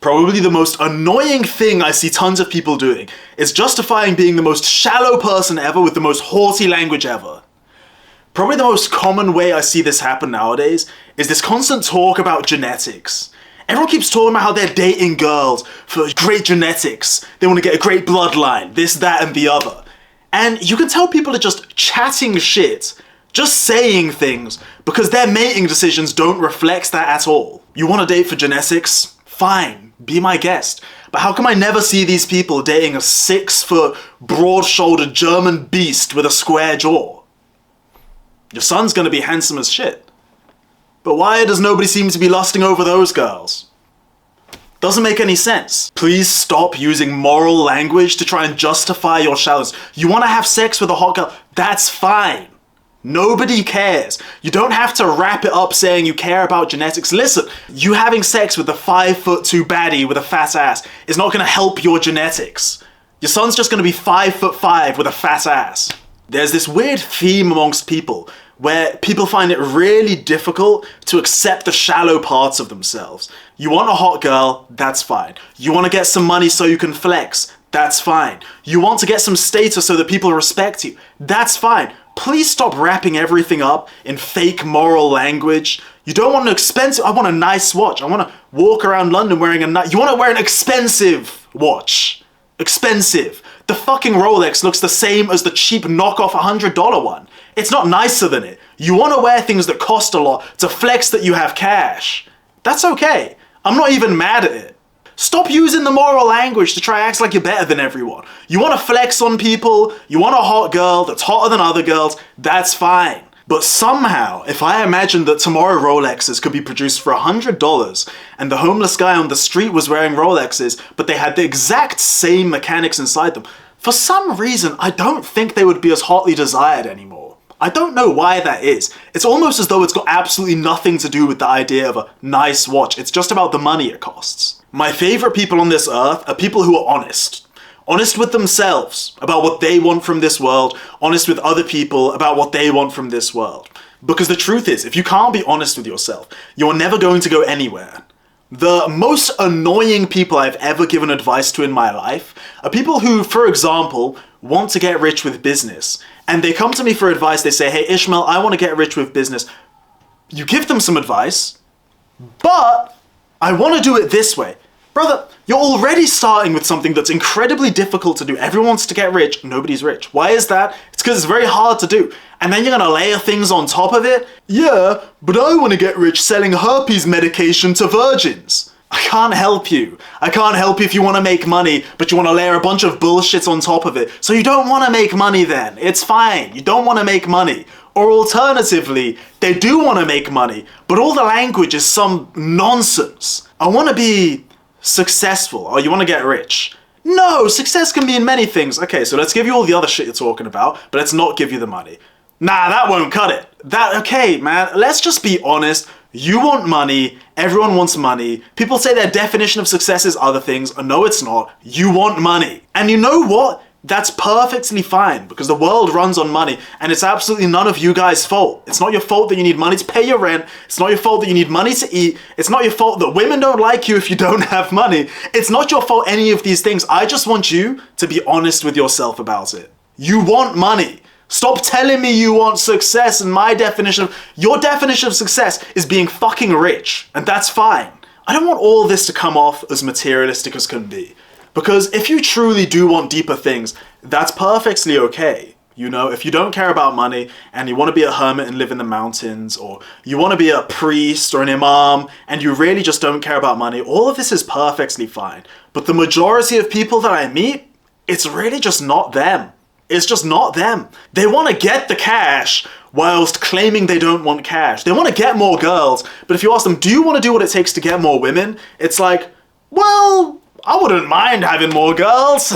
Probably the most annoying thing I see tons of people doing is justifying being the most shallow person ever with the most haughty language ever. Probably the most common way I see this happen nowadays is this constant talk about genetics. Everyone keeps talking about how they're dating girls for great genetics. They want to get a great bloodline, this, that, and the other. And you can tell people are just chatting shit, just saying things, because their mating decisions don't reflect that at all. You want to date for genetics? Fine, be my guest. But how come I never see these people dating a 6-foot, broad-shouldered German beast with a square jaw? Your son's gonna be handsome as shit. But why does nobody seem to be lusting over those girls? Doesn't make any sense. Please stop using moral language to try and justify your shallowness. You wanna have sex with a hot girl? That's fine. Nobody cares. You don't have to wrap it up saying you care about genetics. Listen, you having sex with a 5'2" baddie with a fat ass is not gonna help your genetics. Your son's just gonna be 5'5" with a fat ass. There's this weird theme amongst people where people find it really difficult to accept the shallow parts of themselves. You want a hot girl, that's fine. You want to get some money so you can flex, that's fine. You want to get some status so that people respect you, that's fine. Please stop wrapping everything up in fake moral language. You don't want an expensive, I want a nice watch. I want to walk around London wearing you want to wear an expensive watch. Expensive. The fucking Rolex looks the same as the cheap knockoff $100 one. It's not nicer than it. You want to wear things that cost a lot to flex that you have cash. That's okay. I'm not even mad at it. Stop using the moral language to try and act like you're better than everyone. You want to flex on people, you want a hot girl that's hotter than other girls, that's fine. But somehow, if I imagined that tomorrow Rolexes could be produced for $100 and the homeless guy on the street was wearing Rolexes, but they had the exact same mechanics inside them, for some reason, I don't think they would be as hotly desired anymore. I don't know why that is. It's almost as though it's got absolutely nothing to do with the idea of a nice watch. It's just about the money it costs. My favorite people on this earth are people who are honest. Honest with themselves about what they want from this world, honest with other people about what they want from this world. Because the truth is, if you can't be honest with yourself, you're never going to go anywhere. The most annoying people I've ever given advice to in my life are people who, for example, want to get rich with business. And they come to me for advice, they say, hey Ishmael, I want to get rich with business. You give them some advice, but I want to do it this way. Brother, you're already starting with something that's incredibly difficult to do. Everyone wants to get rich, nobody's rich. Why is that? It's because it's very hard to do. And then you're gonna layer things on top of it? Yeah, but I want to get rich selling herpes medication to virgins. I can't help you. I can't help you if you want to make money, but you want to layer a bunch of bullshit on top of it. So you don't want to make money then. It's fine. You don't want to make money. Or alternatively, they do want to make money, but all the language is some nonsense. I want to be successful. Oh, you want to get rich? No, success can be in many things. Okay, so let's give you all the other shit you're talking about, but let's not give you the money. Nah, that won't cut it. Okay, man, let's just be honest. You want money, everyone wants money. People say their definition of success is other things. No, it's not. You want money. And you know what? That's perfectly fine because the world runs on money and it's absolutely none of you guys' fault. It's not your fault that you need money to pay your rent. It's not your fault that you need money to eat. It's not your fault that women don't like you if you don't have money. It's not your fault any of these things. I just want you to be honest with yourself about it. You want money. Stop telling me you want success and your definition of success is being fucking rich, and that's fine. I don't want all this to come off as materialistic as can be, because if you truly do want deeper things, that's perfectly okay. You know, if you don't care about money and you want to be a hermit and live in the mountains, or you want to be a priest or an imam and you really just don't care about money, all of this is perfectly fine. But the majority of people that I meet, it's really just not them. It's just not them. They want to get the cash whilst claiming they don't want cash. They want to get more girls, but if you ask them, do you want to do what it takes to get more women? It's like, well, I wouldn't mind having more girls.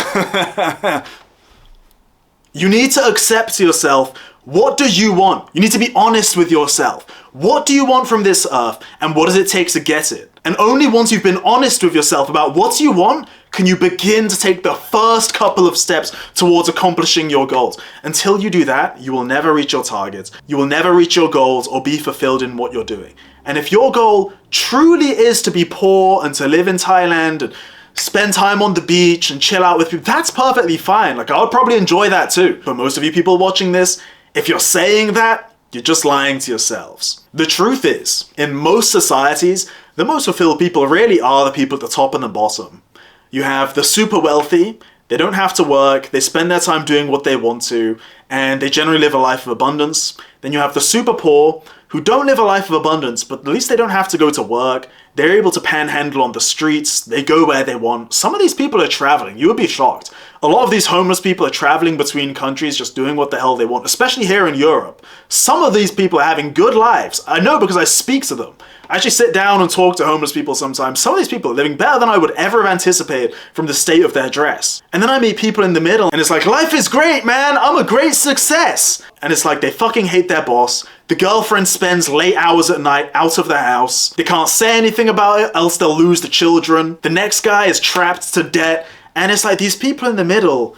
You need to accept yourself. What do you want? You need to be honest with yourself. What do you want from this earth, and what does it take to get it? And only once you've been honest with yourself about what you want, can you begin to take the first couple of steps towards accomplishing your goals. Until you do that, you will never reach your targets. You will never reach your goals or be fulfilled in what you're doing. And if your goal truly is to be poor and to live in Thailand and spend time on the beach and chill out with people, that's perfectly fine. Like, I would probably enjoy that too. But most of you people watching this, if you're saying that, you're just lying to yourselves. The truth is, in most societies, the most fulfilled people really are the people at the top and the bottom. You have the super wealthy, they don't have to work, they spend their time doing what they want to, and they generally live a life of abundance. Then you have the super poor, who don't live a life of abundance, but at least they don't have to go to work. They're able to panhandle on the streets. They go where they want. Some of these people are traveling. You would be shocked. A lot of these homeless people are traveling between countries, just doing what the hell they want, especially here in Europe. Some of these people are having good lives. I know because I speak to them. I actually sit down and talk to homeless people sometimes. Some of these people are living better than I would ever have anticipated from the state of their dress. And then I meet people in the middle and it's like, life is great, man. I'm a great success. And it's like they fucking hate their boss. The girlfriend spends late hours at night out of the house. They can't say anything about it, else they'll lose the children. The next guy is trapped to debt. And it's like these people in the middle,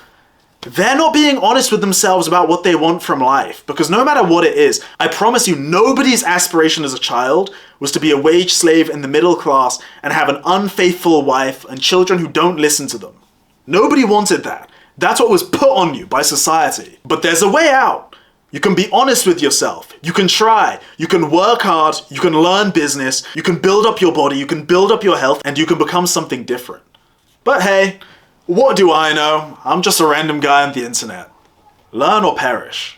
they're not being honest with themselves about what they want from life. Because no matter what it is, I promise you, nobody's aspiration as a child was to be a wage slave in the middle class and have an unfaithful wife and children who don't listen to them. Nobody wanted that. That's what was put on you by society. But there's a way out. You can be honest with yourself. You can try. You can work hard. You can learn business. You can build up your body. You can build up your health. And you can become something different. But hey, what do I know? I'm just a random guy on the internet. Learn or perish.